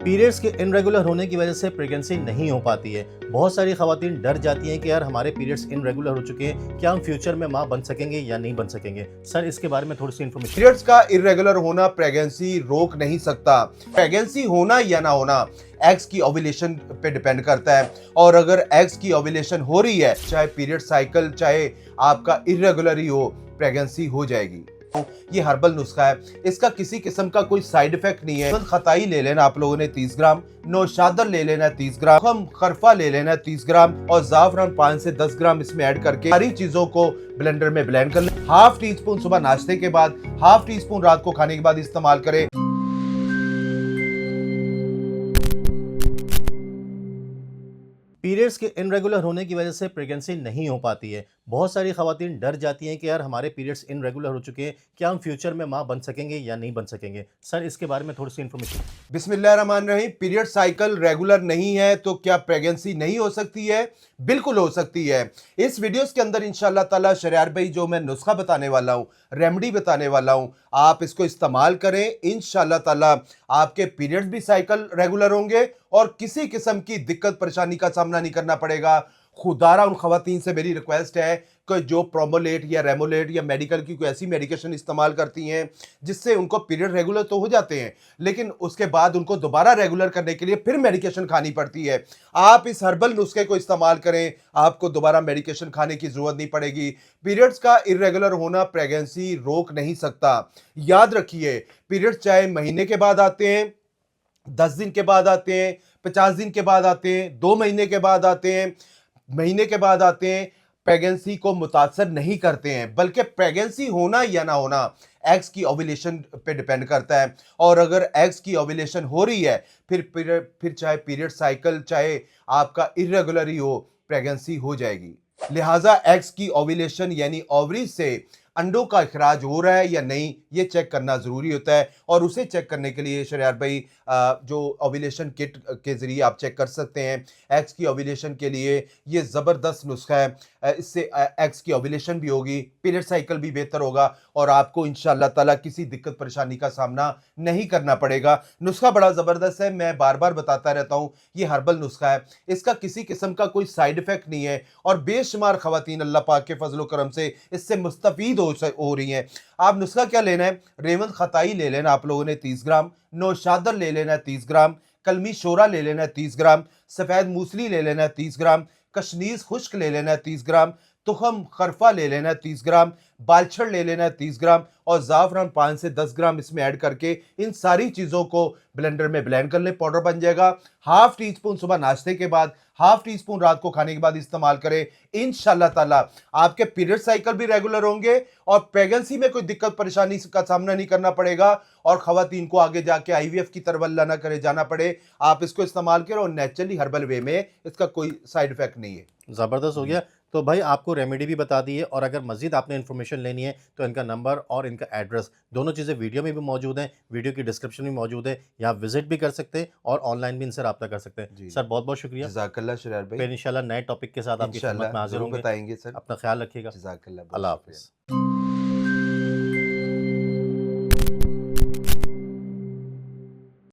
Periods के irregular होने की वजह से प्रेगनेंसी नहीं हो पाती है। बहुत सारी खवातीन डर जाती हैं कि यार हमारे पीरियड्स इनरेगुलर हो चुके हैं, क्या हम फ्यूचर में माँ बन सकेंगे या नहीं बन सकेंगे। सर इसके बारे में थोड़ी सी इन्फॉर्मेशन। पीरियड्स का इरेगुलर होना प्रेगनेंसी रोक नहीं सकता। प्रेगनेंसी होना या ना होना एग्स की ओव्यूलेशन पे डिपेंड करता है, और अगर एग्स की ओव्यूलेशन हो रही है, चाहे पीरियड साइकिल चाहे आपका इरेगुलर ही हो, प्रेगनेंसी हो जाएगी। ये हर्बल नुस्खा है, इसका किसी किस्म का कोई साइड इफेक्ट नहीं है। खताई ले लेना आप लोगों ने 30 ग्राम, नौशादर ले लेना 30 ग्राम, हम खरफा ले लेना 30 ग्राम और जाफरान 5 से 10 ग्राम इसमें ऐड करके सारी चीजों को ब्लेंडर में ब्लेंड कर लें। हाफ टी स्पून सुबह नाश्ते के बाद, हाफ टी स्पून रात को खाने के बाद इस्तेमाल करें। पीरियड्स के इनरेगुलर होने की वजह से प्रेगनेंसी नहीं हो पाती है। बहुत सारी खवातीन डर जाती हैं कि यार हमारे पीरियड्स इनरेगुलर हो चुके हैं, क्या हम फ्यूचर में माँ बन सकेंगे या नहीं बन सकेंगे। सर इसके बारे में थोड़ी सी इन्फॉर्मेशन। बिस्मिल्लाहिर्रहमानिर्रहीम। पीरियड साइकिल रेगुलर नहीं है तो क्या प्रेगनेंसी नहीं हो सकती है? बिल्कुल हो सकती है। इस वीडियोस के अंदर इंशाअल्लाह ताला शरियार भाई जो मैं नुस्खा बताने वाला हूँ, रेमेडी बताने वाला हूँ, आप इसको इस्तेमाल करें। इंशाअल्लाह ताला आपके पीरियड्स भी साइकिल रेगुलर होंगे और किसी किस्म की दिक्कत परेशानी का सामना नहीं करना पड़ेगा। खुदारा उन खवातीन से मेरी रिक्वेस्ट है कि जो प्रोमोलेट या रेमोलेट या मेडिकल की कोई ऐसी मेडिकेशन इस्तेमाल करती हैं जिससे उनको पीरियड रेगुलर तो हो जाते हैं, लेकिन उसके बाद उनको दोबारा रेगुलर करने के लिए फिर मेडिकेशन खानी पड़ती है। आप इस हर्बल नुस्खे को इस्तेमाल करें, आपको दोबारा मेडिकेशन खाने की जरूरत नहीं पड़ेगी। पीरियड्स का इरेगुलर होना प्रेगनेंसी रोक नहीं सकता। याद रखिए, पीरियड्स चाहे महीने के बाद आते हैं, 10 दिन के बाद आते हैं, 50 दिन के बाद आते हैं, 2 महीने के बाद आते हैं, महीने के बाद आते हैं, प्रेगनेंसी को मुतासर नहीं करते हैं। बल्कि प्रेगनेंसी होना या ना होना एग्स की ओव्यूलेशन पे डिपेंड करता है, और अगर एग्स की ओव्यूलेशन हो रही है, फिर चाहे पीरियड साइकिल चाहे आपका इरेगुलर ही हो, प्रेगनेंसी हो जाएगी। लिहाजा एग्स की ओव्यूलेशन यानी ओवरी से अंडों का इखराज हो रहा है या नहीं, ये चेक करना जरूरी होता है। और उसे चेक करने के लिए शरियार भाई जो ओव्यूलेशन किट के जरिए आप चेक कर सकते हैं। एग्स की ओव्यूलेशन के लिए ये ज़बरदस्त नुस्खा है। इससे एग्स की ओव्यूलेशन भी होगी, पीरियड साइकिल भी बेहतर होगा और आपको इंशाअल्लाह ताला किसी दिक्कत परेशानी का सामना नहीं करना पड़ेगा। नुस्खा बड़ा ज़बरदस्त है, मैं बार बार बताता रहता हूँ, ये हर्बल नुस्खा है, इसका किसी किस्म का कोई साइड इफेक्ट नहीं है और बेशुमार खवातीन अल्लाह पाक के फजल करम से इससे मुस्तफीद हो रही हैं। आप नुस्खा क्या लेना है? रेवंत खताई ले लेना आप लोगों ने 30 ग्राम, नौशादर ले लेना है 30 ग्राम, कलमी शोरा ले लेना है 30 ग्राम, सफ़ेद मूसली ले लेना है 30 ग्राम, कशनीज खुश्क ले लेना है 30 ग्राम, तुखम खरफा ले लेना है 30 ग्राम, बालछड़ ले लेना है 30 ग्राम और ज़ाफ़रान 5 से 10 ग्राम इसमें ऐड करके इन सारी चीज़ों को ब्लेंडर में ब्लेंड कर लें, पाउडर बन जाएगा। हाफ टी स्पून सुबह नाश्ते के बाद, हाफ टी स्पून रात को खाने के बाद इस्तेमाल करें। इंशाअल्लाह ताला आपके पीरियड साइकिल भी रेगुलर होंगे और प्रेगनेंसी में कोई दिक्कत परेशानी का सामना नहीं करना पड़ेगा और खवातीन को आगे जाके आईवीएफ की तरफ अल्लाह ना करे जाना पड़े। आप इसको इस्तेमाल करें और नेचुरली हर्बल वे में, इसका कोई साइड इफेक्ट नहीं है। ज़बरदस्त हो गया। तो भाई आपको रेमेडी भी बता दी है, और अगर मज़ीद आपने इन्फॉर्मेशन लेनी है तो इनका नंबर और इनका एड्रेस दोनों चीज़ें वीडियो में भी मौजूद हैं, वीडियो की डिस्क्रिप्शन में मौजूद है, यहाँ विजिट भी कर सकते हैं और ऑनलाइन भी इनसे रब्ता कर सकते हैं। सर बहुत बहुत शुक्रिया। जज़ाकल्लाह शरियार भाई। फिर इंशाल्लाह नए टॉपिक के साथ आपकी खिदमत में हाजिर होंगे। बताएंगे सर। अपना ख्याल रखिएगा। जज़ाकल्लाह। अल्लाह हाफ़िज़।